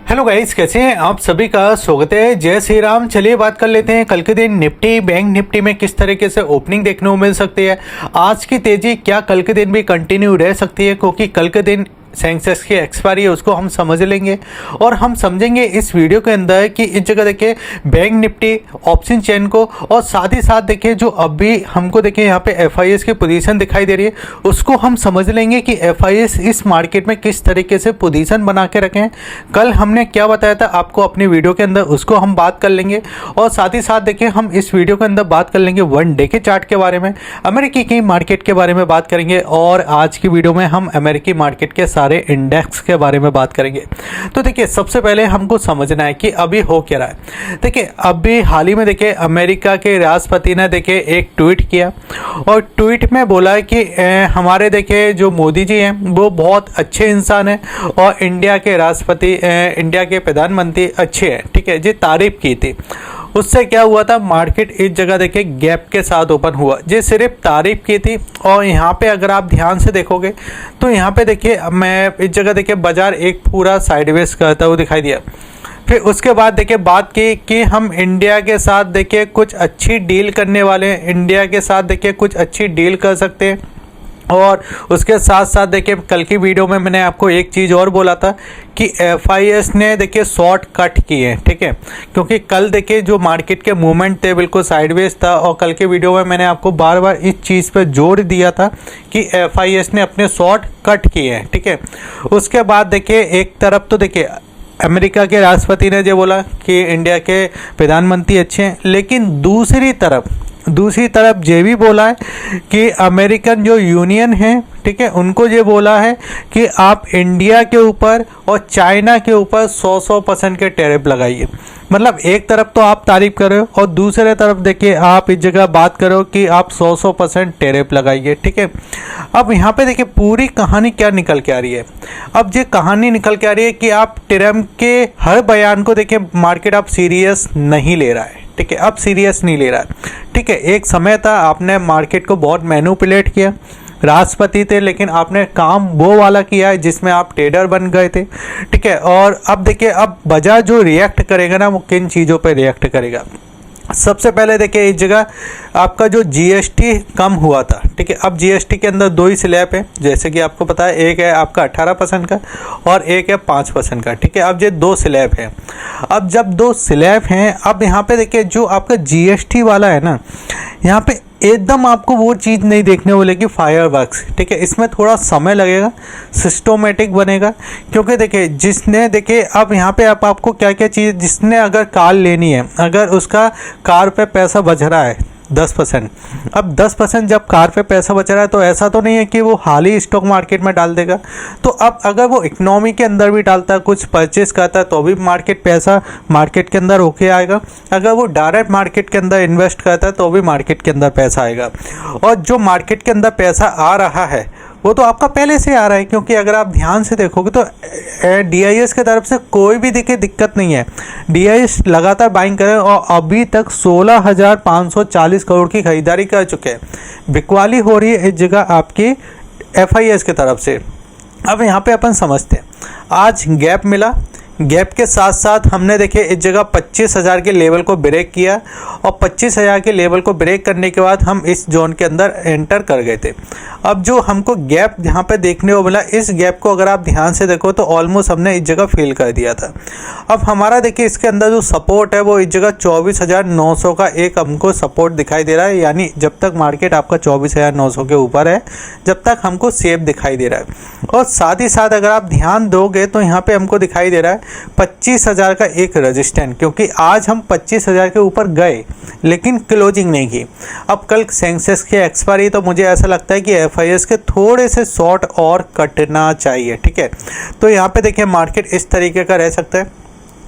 Hello guys, कैसे हैं आप? सभी का स्वागत है। जय श्री राम। चलिए बात कर लेते हैं कल के दिन निफ्टी बैंक निफ्टी में किस तरीके से ओपनिंग देखने को मिल सकती है। आज की तेजी क्या कल के दिन भी कंटिन्यू रह सकती है, क्योंकि कल के दिन सेंसेक्स की एक्सपायरी है, उसको हम समझ लेंगे और हम समझेंगे इस वीडियो के अंदर कि इस जगह देखिए बैंक निफ्टी ऑप्शन चेन को, और साथ ही साथ देखिए जो अभी हमको देखिए यहाँ पे एफआईएस की पोजीशन दिखाई दे रही है, उसको हम समझ लेंगे कि एफआईएस इस मार्केट में किस तरीके से पोजीशन बना के रखें। कल हमने क्या बताया था आपको अपनी वीडियो के अंदर, उसको हम बात कर लेंगे। और साथ ही साथ देखिए हम इस वीडियो के अंदर बात कर लेंगे वन डे के चार्ट के बारे में, अमेरिकी की मार्केट के बारे में बात करेंगे, और आज की वीडियो में हम अमेरिकी मार्केट के सारे इंडेक्स के बारे में बात करेंगे। तो देखिए सबसे पहले हमको समझना है कि अभी हो क्या रहा है। देखिए अभी हाल ही में देखिए अमेरिका के राष्ट्रपति ने देखिए एक ट्वीट किया और ट्वीट में बोला है कि हमारे देखिए जो मोदी जी हैं वो बहुत अच्छे इंसान हैं और इंडिया के राष्ट्रपति इंडिया के प्रधानमंत्री अच्छे हैं, ठीक है जी, तारीफ की थी। उससे क्या हुआ था, मार्केट इस जगह देखिए गैप के साथ ओपन हुआ, जी सिर्फ तारीफ की थी। और यहाँ पे अगर आप ध्यान से देखोगे तो यहाँ पे देखिए मैं इस जगह देखिए बाजार एक पूरा साइडवेज करता हुआ दिखाई दिया। फिर उसके बाद देखिए बात की कि हम इंडिया के साथ देखिए कुछ अच्छी डील करने वाले हैं, इंडिया के साथ देखिए कुछ अच्छी डील कर सकते हैं। और उसके साथ साथ देखिए कल की वीडियो में मैंने आपको एक चीज़ और बोला था कि एफआईएस ने देखिए शॉर्ट कट किए, ठीक है, क्योंकि कल देखिए जो मार्केट के मूवमेंट थे बिल्कुल साइडवेज था। और कल के वीडियो में मैंने आपको बार बार इस चीज़ पर जोर दिया था कि एफआईएस ने अपने शॉर्ट कट किए हैं, ठीक है। उसके बाद देखिए एक तरफ तो देखिए अमेरिका के राष्ट्रपति ने जो बोला कि इंडिया के प्रधानमंत्री अच्छे हैं, लेकिन दूसरी तरफ ये भी बोला है कि अमेरिकन जो यूनियन है, ठीक है, उनको ये बोला है कि आप इंडिया के ऊपर और चाइना के ऊपर 100% के टैरिफ लगाइए। मतलब एक तरफ तो आप तारीफ कर रहे हो और दूसरे तरफ देखिए आप इस जगह बात करो कि आप 100% टैरिफ लगाइए, ठीक है। अब यहाँ पे देखिए पूरी कहानी क्या निकल के आ रही है। अब ये कहानी निकल के आ रही है कि आप ट्रम्प के हर बयान को देखिए मार्केट आप सीरियस नहीं ले रहा है, ठीक है, अब सीरियस नहीं ले रहा है, ठीक है। एक समय था आपने मार्केट को बहुत मैनिपुलेट किया, राष्ट्रपति थे लेकिन आपने काम वो वाला किया है जिसमें आप ट्रेडर बन गए थे, ठीक है। और अब देखिए अब बाजार जो रिएक्ट करेगा ना, वो किन चीज़ों पे रिएक्ट करेगा। सबसे पहले देखिए इस जगह आपका जो जीएसटी कम हुआ था, ठीक है। अब जीएसटी के अंदर दो ही स्लैब है, जैसे कि आपको पता है, एक है आपका 18% का और एक है 5% का, ठीक है। अब ये दो स्लैब है। अब जब दो स्लैब हैं, अब यहाँ पे देखिए जो आपका जीएसटी वाला है ना, यहाँ पे एकदम आपको वो चीज़ नहीं देखने को मिलेगी फायरवर्क्स, ठीक है। इसमें थोड़ा समय लगेगा, सिस्टोमेटिक बनेगा, क्योंकि देखिए जिसने देखिए अब यहाँ पे आपको क्या क्या चीज़, जिसने अगर कार लेनी है, अगर उसका कार पे पैसा बच रहा है 10%, अब 10% जब कार पे पैसा बच रहा है तो ऐसा तो नहीं है कि वो हाल ही स्टॉक मार्केट में डाल देगा। तो अब अगर वो इकोनॉमी के अंदर भी डालता है, कुछ परचेस करता है, तो भी पैसा मार्केट के अंदर होके आएगा। अगर वो डायरेक्ट मार्केट के अंदर इन्वेस्ट करता है तो भी मार्केट के अंदर पैसा आएगा। और जो मार्केट के अंदर पैसा आ रहा है वो तो आपका पहले से आ रहा है, क्योंकि अगर आप ध्यान से देखोगे तो डीआईएस की तरफ से कोई भी देखिए दिक्कत नहीं है। डीआईएस लगातार बाइंग कर रहे हैं और अभी तक 16,540 करोड़ की खरीदारी कर चुके हैं। बिकवाली हो रही है इस जगह आपकी एफआईएस की तरफ से। अब यहाँ पे अपन समझते हैं, आज गैप मिला, गैप के साथ साथ हमने देखे इस जगह 25,000 के लेवल को ब्रेक किया और 25,000 के लेवल को ब्रेक करने के बाद हम इस जोन के अंदर एंटर कर गए थे। अब जो हमको गैप यहाँ पे देखने को मिला, इस गैप को अगर आप ध्यान से देखो तो ऑलमोस्ट हमने इस जगह फिल कर दिया था। अब हमारा देखिए इसके अंदर जो सपोर्ट है वो इस जगह 24,900 का एक हमको सपोर्ट दिखाई दे रहा है, यानी जब तक मार्केट आपका 24,900 के ऊपर है जब तक हमको सेफ दिखाई दे रहा है। और साथ ही साथ अगर आप ध्यान दोगे तो यहाँ पे हमको दिखाई दे रहा है 25,000 का एक रेजिस्टेंस, क्योंकि आज हम 25,000 के ऊपर गए लेकिन क्लोजिंग नहीं की। अब कल सेंसेक्स की एक्सपायरी, तो मुझे ऐसा लगता है कि एफआईएस के थोड़े से शॉर्ट और कटना चाहिए, ठीक है। तो यहाँ पे देखिए मार्केट इस तरीके का रह सकता है।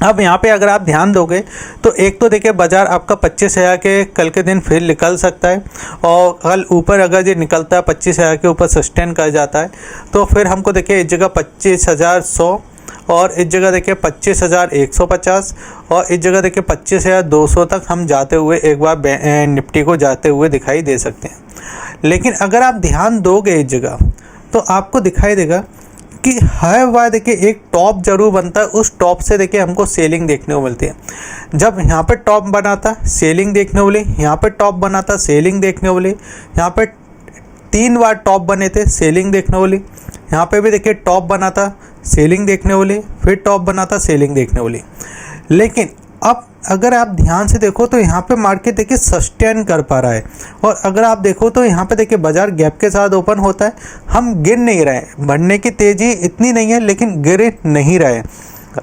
अब यहाँ पे अगर आप ध्यान दोगे तो एक तो देखिए बाजार आपका 25,000 के कल के दिन फिर निकल सकता है, और कल ऊपर अगर ये निकलता है 25,000 के ऊपर सस्टेन कर जाता है तो फिर हमको देखिए इस जगह 25,100 और इस जगह देखिए 25,150 और इस जगह देखिए 25,200 तक हम जाते हुए एक बार निफ्टी को जाते हुए दिखाई दे सकते हैं। लेकिन अगर आप ध्यान दोगे इस जगह तो आपको दिखाई देगा कि हर बार देखिए एक टॉप जरूर बनता है, उस टॉप से देखिए हमको सेलिंग देखने को मिलती है। जब यहाँ पे टॉप बना था सेलिंग देखने को मिली, यहाँ पे टॉप बना था सेलिंग देखने को मिली, यहाँ पे 3 बार टॉप बने थे सेलिंग देखने को मिली, यहाँ पे भी देखिए टॉप बना था सेलिंग देखने को मिली, फिर टॉप बना था सेलिंग देखने को मिली। लेकिन अब अगर आप ध्यान से देखो तो यहाँ पे मार्केट देखिए सस्टेन कर पा रहा है, और अगर आप देखो तो यहाँ पे देखिए बाजार गैप के साथ ओपन होता है, हम गिर नहीं रहे, बढ़ने की तेज़ी इतनी नहीं है लेकिन गिर नहीं रहे।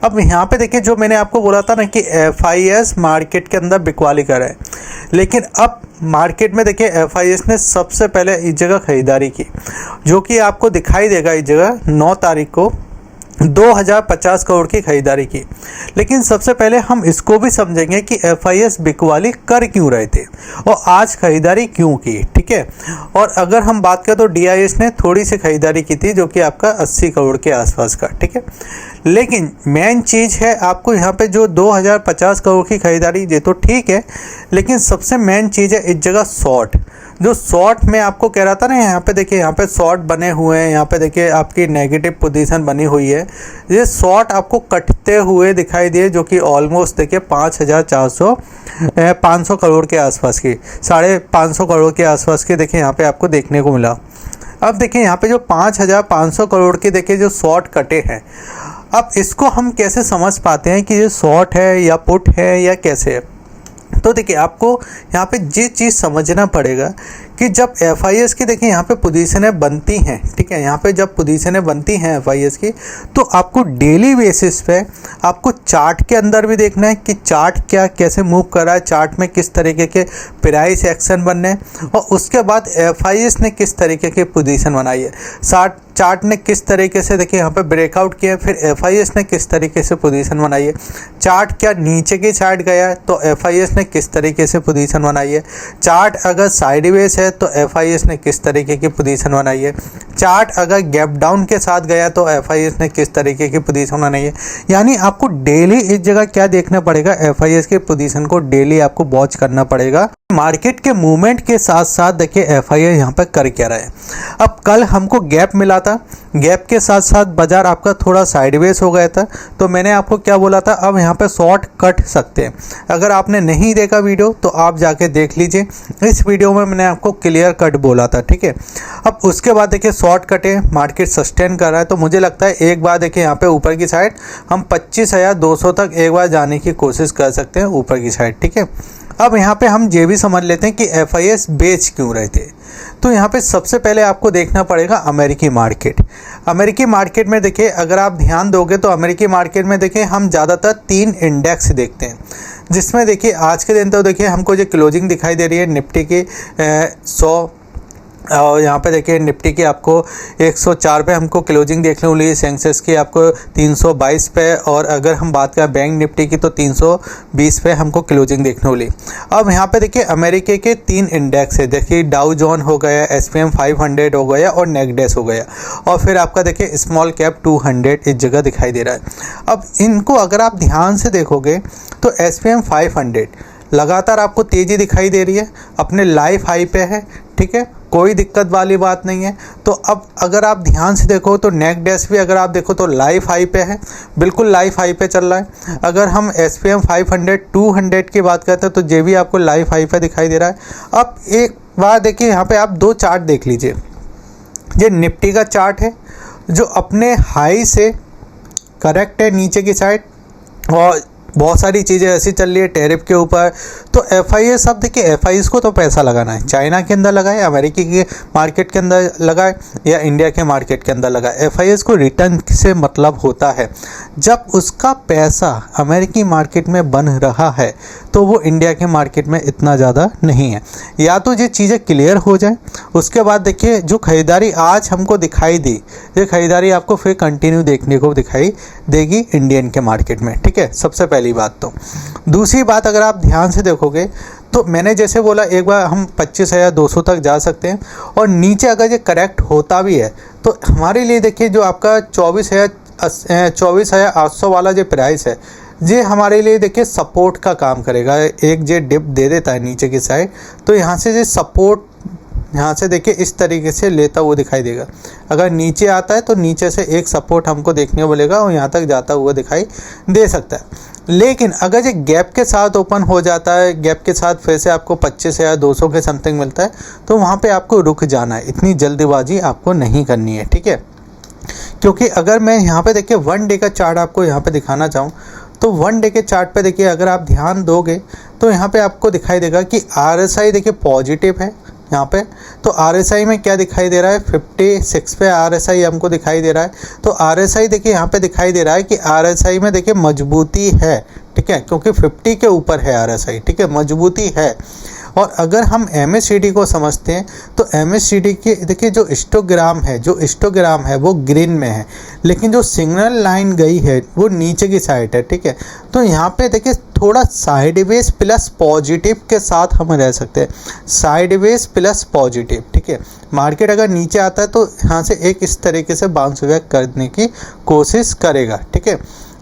अब यहाँ पे देखिए जो मैंने आपको बोला था ना कि FIS मार्केट के अंदर बिकवाली कर रहा है, लेकिन अब मार्केट में देखिए FIS ने सबसे पहले इस जगह खरीदारी की, जो कि आपको दिखाई देगा इस जगह 9 तारीख को 2050 करोड़ की खरीदारी की। लेकिन सबसे पहले हम इसको भी समझेंगे कि FIS बिकवाली कर क्यों रहे थे और आज खरीदारी क्यों की, ठीक है। और अगर हम बात करें तो DIS ने थोड़ी सी खरीदारी की थी जो कि आपका 80 करोड़ के आसपास का, ठीक है। लेकिन मेन चीज़ है आपको यहाँ पे जो 2050 करोड़ की खरीदारी, ये तो ठीक है, लेकिन सबसे मेन चीज़ है इस जगह शॉर्ट। जो शॉर्ट में आपको कह रहा था ना, यहाँ पे देखिए यहाँ पे शॉर्ट बने हुए हैं, यहाँ पे देखिए आपकी नेगेटिव पोजीशन बनी हुई है, ये शॉर्ट आपको कटते हुए दिखाई दिए, जो कि ऑलमोस्ट देखिए 500 करोड़ के आसपास की, 550 करोड़ के आसपास की देखिए यहाँ पे आपको देखने को मिला। अब देखिए यहाँ पे जो 5500 करोड़ के देखिए जो शॉर्ट कटे हैं, अब इसको हम कैसे समझ पाते हैं कि ये शॉर्ट है या पुट है या कैसे है। तो देखिए आपको यहाँ पे ये चीज़ समझना पड़ेगा कि जब FIS की देखिए यहाँ पे पोजीशनें बनती हैं, ठीक है, यहाँ पे जब पोजीशनें बनती हैं FIS की, तो आपको डेली बेसिस पे आपको चार्ट के अंदर भी देखना है कि चार्ट क्या कैसे मूव कर रहा है, चार्ट में किस तरीके के प्राइस एक्शन बनने हैं, और उसके बाद FIS ने किस तरीके की पोजीशन बनाई है, चार्ट ने किस तरीके से देखिए यहाँ पे ब्रेकआउट किया, फिर FIS ने किस तरीके से पोजीशन बनाई है, चार्ट क्या नीचे की साइड गया है तो FIS ने किस तरीके से पोजीशन बनाई है, चार्ट अगर साइडवेज है तो FIS ने किस तरीके की पोजीशन बनाई है, चार्ट अगर गैप डाउन के साथ गया तो FIS ने किस तरीके की पोजीशन बनाई है। यानी आपको डेली इस जगह क्या देखना पड़ेगा, FIS के पोजीशन को डेली आपको वॉच करना पड़ेगा। मार्केट के मूवमेंट के साथ साथ देखिए FIS यहाँ पर कर क्या रहा है। अब कल हमको गैप मिला था, गैप के साथ साथ बाजार आपका थोड़ा साइडवेज हो गया था, तो मैंने आपको क्या बोला था, अब यहाँ पे शॉर्ट कट सकते हैं। अगर आपने नहीं देखा वीडियो तो आप जाके देख लीजिए, इस वीडियो में मैंने आपको क्लियर कट बोला था, ठीक है। अब उसके बाद देखिए शॉर्ट कटे, मार्केट सस्टेन कर रहा है, तो मुझे लगता है एक बार देखिए यहाँ पे ऊपर की साइड हम 25,200 तक एक बार जाने की कोशिश कर सकते हैं ऊपर की साइड, ठीक है। अब यहाँ पे हम ये भी समझ लेते हैं कि FIS बेच क्यों रहे थे। तो यहाँ पे सबसे पहले आपको देखना पड़ेगा अमेरिकी मार्केट। अमेरिकी मार्केट में देखिए अगर आप ध्यान दोगे तो अमेरिकी मार्केट में देखिए हम ज़्यादातर 3 इंडेक्स देखते हैं, जिसमें देखिए आज के दिन तो देखिए हमको जो क्लोजिंग दिखाई दे रही है निफ्टी की 100, और यहाँ पे देखिए निफ्टी की आपको 104 पे हमको क्लोजिंग देखने को मिली, सेंसेक्स की आपको 322 पे, और अगर हम बात करें बैंक निफ्टी की तो 320 पे हमको क्लोजिंग देखने को मिली। अब यहाँ पे देखिए अमेरिका के 3 इंडेक्स है, देखिए डाउ जोन हो गया, SPM 500 हो गया और नेस्डैक हो गया, और फिर आपका देखिए स्मॉल कैप 200 इस जगह दिखाई दे रहा है। अब इनको अगर आप ध्यान से देखोगे तो SPM 500 लगातार आपको तेज़ी दिखाई दे रही है, अपने लाइफ हाई पे है, ठीक है, कोई दिक्कत वाली बात नहीं है। तो अब अगर आप ध्यान से देखो तो नेस्डैक भी अगर आप देखो तो लाइफ हाई पे है, बिल्कुल लाइफ हाई पे चल रहा है। अगर हम SPM 500 200 की बात करते हैं तो ये भी आपको लाइफ हाई पे दिखाई दे रहा है। अब एक बार देखिए यहाँ पे आप 2 चार्ट देख लीजिए, ये निफ्टी का चार्ट है जो अपने हाई से करेक्ट है नीचे की साइड, और बहुत सारी चीज़ें ऐसी चल रही है टैरिफ के ऊपर। तो FIS, अब देखिए FIS को तो पैसा लगाना है, चाइना के अंदर लगाए, अमेरिकी के मार्केट के अंदर लगाए या इंडिया के मार्केट के अंदर लगाए, FIS को रिटर्न से मतलब होता है जब उसका पैसा अमेरिकी मार्केट में बन रहा है तो वो इंडिया के मार्केट में इतना ज़्यादा नहीं है। या तो ये चीज़ें क्लियर हो जाए, उसके बाद देखिए जो खरीदारी आज हमको दिखाई दी, ये खरीदारी आपको फिर कंटिन्यू देखने को दिखाई देगी इंडियन के मार्केट में, ठीक है, सबसे पहली बात। तो दूसरी बात अगर आप ध्यान से देखोगे तो मैंने जैसे बोला एक बार हम 25,200 तक जा सकते हैं, और नीचे अगर ये करेक्ट होता भी है तो हमारे लिए देखिए जो आपका 24,800 वाला जो प्राइस है ये हमारे लिए देखिए सपोर्ट का काम करेगा। एक जे डिप दे देता है नीचे की साइड तो यहाँ से ये सपोर्ट यहाँ से देखिए इस तरीके से लेता हुआ दिखाई देगा। अगर नीचे आता है तो नीचे से एक सपोर्ट हमको देखने को मिलेगा और यहाँ तक जाता हुआ दिखाई दे सकता है। लेकिन अगर ये गैप के साथ ओपन हो जाता है, गैप के साथ फिर से आपको 25,200 के समथिंग मिलता है, तो वहाँ पे आपको रुक जाना है। इतनी जल्दीबाजी आपको नहीं करनी है, ठीक है। क्योंकि अगर मैं यहाँ पे देखिए 1 डे का चार्ट आपको यहाँ पे दिखाना चाहूँ तो 1 डे के चार्ट पे देखिए अगर आप ध्यान दोगे तो यहाँ पे आपको दिखाई देगा कि RSI देखिए पॉजिटिव है यहाँ पे। तो RSI में क्या दिखाई दे रहा है, 56 पे RSI हमको दिखाई दे रहा है। तो RSI देखिए यहाँ पे दिखाई दे रहा है कि RSI में देखिए मजबूती है, ठीक है, क्योंकि 50 के ऊपर है RSI, ठीक है, मजबूती है। और अगर हम MACD को समझते हैं तो MACD के देखिए जो हिस्टोग्राम है वो ग्रीन में है, लेकिन जो सिग्नल लाइन गई है वो नीचे की साइड है, ठीक है। तो यहाँ पे देखिए थोड़ा साइडवेज प्लस पॉजिटिव के साथ हम रह सकते हैं, साइडवेज प्लस पॉजिटिव, ठीक है। मार्केट अगर नीचे आता है तो यहाँ से एक इस तरीके से बाउंस बैक करने की कोशिश करेगा, ठीक है।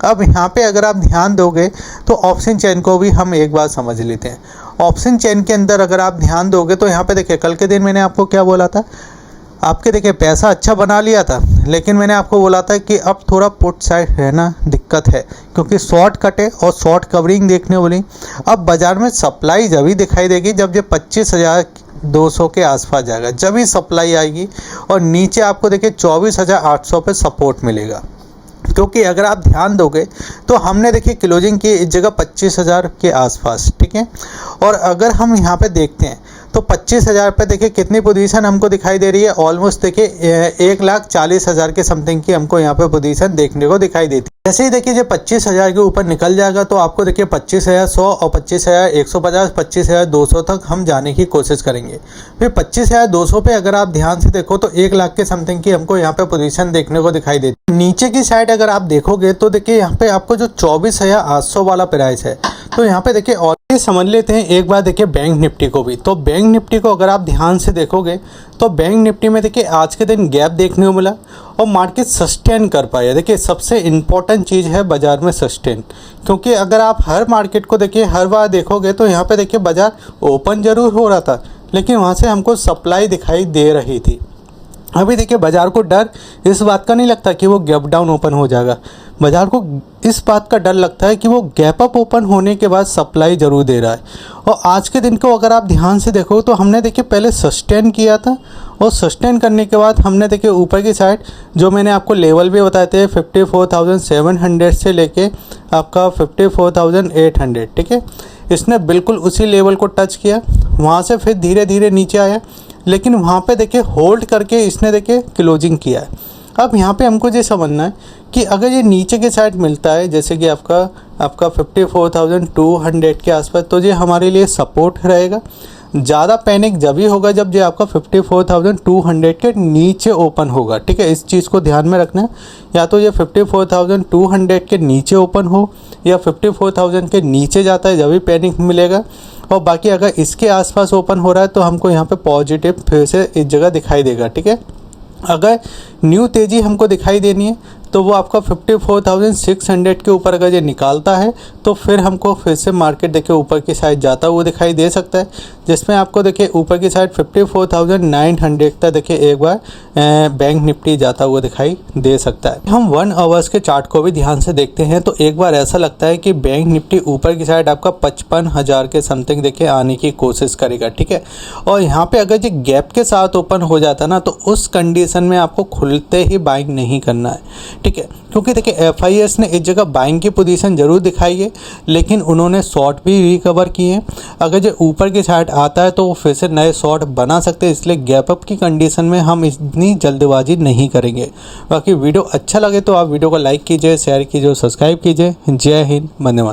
अब यहाँ पे अगर आप ध्यान दोगे तो ऑप्शन चेन को भी हम एक बार समझ लेते हैं। ऑप्शन चेन के अंदर अगर आप ध्यान दोगे तो यहाँ पे देखिए कल के दिन मैंने आपको क्या बोला था, आपके देखिए पैसा अच्छा बना लिया था, लेकिन मैंने आपको बोला था कि अब थोड़ा पुट साइड रहना दिक्कत है, क्योंकि शॉर्ट कटे और शॉर्ट कवरिंग देखने वाली। अब बाज़ार में सप्लाई जब ही दिखाई देगी जब ये 25,200 के आसपास जाएगा, जब ही सप्लाई आएगी और नीचे आपको देखिए 24,800 पे सपोर्ट मिलेगा। क्योंकि अगर आप ध्यान दोगे तो हमने देखिए क्लोजिंग की इस जगह 25,000 के आसपास, ठीक है। और अगर हम यहाँ पे देखते हैं तो 25,000 पे देखिए कितनी पोजीशन हमको दिखाई दे रही है, ऑलमोस्ट देखिए 1,40,000 के समथिंग की हमको यहाँ पे पोजीशन देखने को दिखाई देती है। जैसे ही देखिए जब 25,000 के ऊपर निकल जाएगा तो आपको देखिए 25,100 और 25,150, 25,200 तक हम जाने की कोशिश करेंगे। फिर 25,200 पे अगर आप ध्यान से देखो तो 1 लाख के समथिंग की हमको यहाँ पे पोजीशन देखने को दिखाई देती है। नीचे की साइड अगर आप देखोगे तो देखिए यहाँ पे आपको जो 24,800 वाला प्राइस है, तो यहाँ पे देखिए और समझ लेते हैं एक बार देखिए बैंक निफ्टी को भी। तो बैंक निफ्टी को अगर आप ध्यान से देखोगे तो बैंक निफ्टी में देखिए आज के दिन गैप देखने को मिला और मार्केट सस्टेन कर पाया। देखिए सबसे इम्पोर्टेंट चीज़ है बाज़ार में सस्टेन, क्योंकि अगर आप हर मार्केट को देखिए हर बार देखोगे तो यहाँ पे देखिए बाज़ार ओपन ज़रूर हो रहा था, लेकिन वहाँ से हमको सप्लाई दिखाई दे रही थी। अभी देखिए बाज़ार को डर इस बात का नहीं लगता कि वो गैप डाउन ओपन हो जाएगा, बाज़ार को इस बात का डर लगता है कि वो गैप अप ओपन होने के बाद सप्लाई ज़रूर दे रहा है। और आज के दिन को अगर आप ध्यान से देखो तो हमने देखिए पहले सस्टेन किया था और सस्टेन करने के बाद हमने देखिए ऊपर की साइड जो मैंने आपको लेवल भी बताए थे 54,700 से लेके आपका 54,800, ठीक है। इसने बिल्कुल उसी लेवल को टच किया, वहाँ से फिर धीरे धीरे नीचे आया, लेकिन वहाँ पे देखिए होल्ड करके इसने देखिए क्लोजिंग किया है। अब यहाँ पे हमको ये समझना है कि अगर ये नीचे के साइड मिलता है जैसे कि आपका 54,200 के आसपास, तो ये हमारे लिए सपोर्ट रहेगा। ज़्यादा पैनिक जब ही होगा जब ये आपका 54,200 के नीचे ओपन होगा, ठीक है। इस चीज़ को ध्यान में रखना है, या तो ये 54,200 के नीचे ओपन हो या 54,000 के नीचे जाता है जब भी पैनिक मिलेगा। और बाकी अगर इसके आसपास ओपन हो रहा है तो हमको यहाँ पे पॉजिटिव फिर से इस जगह दिखाई देगा, ठीक है। अगर न्यू तेज़ी हमको दिखाई देनी है तो वो आपका 54,600 के ऊपर अगर ये निकालता है तो फिर हमको फिर से मार्केट देखिए ऊपर की साइड जाता हुआ दिखाई दे सकता है, जिसमें आपको देखिए ऊपर की साइड 54,900 तक देखिए एक बार बैंक निफ्टी जाता हुआ दिखाई दे सकता है। हम 1 आवर्स के चार्ट को भी ध्यान से देखते हैं तो एक बार ऐसा लगता है कि बैंक निफ्टी ऊपर की साइड आपका 55,000 के समथिंग देखिए आने की कोशिश करेगा, ठीक है। और यहाँ पे अगर ये गैप के साथ ओपन हो जाता ना तो उस कंडीशन में आपको खुलते ही बाइंग नहीं करना है, ठीक है। क्योंकि देखिए FIS ने इस जगह बाइंग की पोजीशन ज़रूर दिखाई है, लेकिन उन्होंने शॉर्ट भी रिकवर किए हैं। अगर जो ऊपर की साइड आता है तो वो फिर से नए शॉर्ट बना सकते हैं, इसलिए गैप अप की कंडीशन में हम इतनी जल्दबाजी नहीं करेंगे। बाकी वीडियो अच्छा लगे तो आप वीडियो को लाइक कीजिए, शेयर कीजिए और सब्सक्राइब कीजिए। जय हिंद, वंदे मातरम।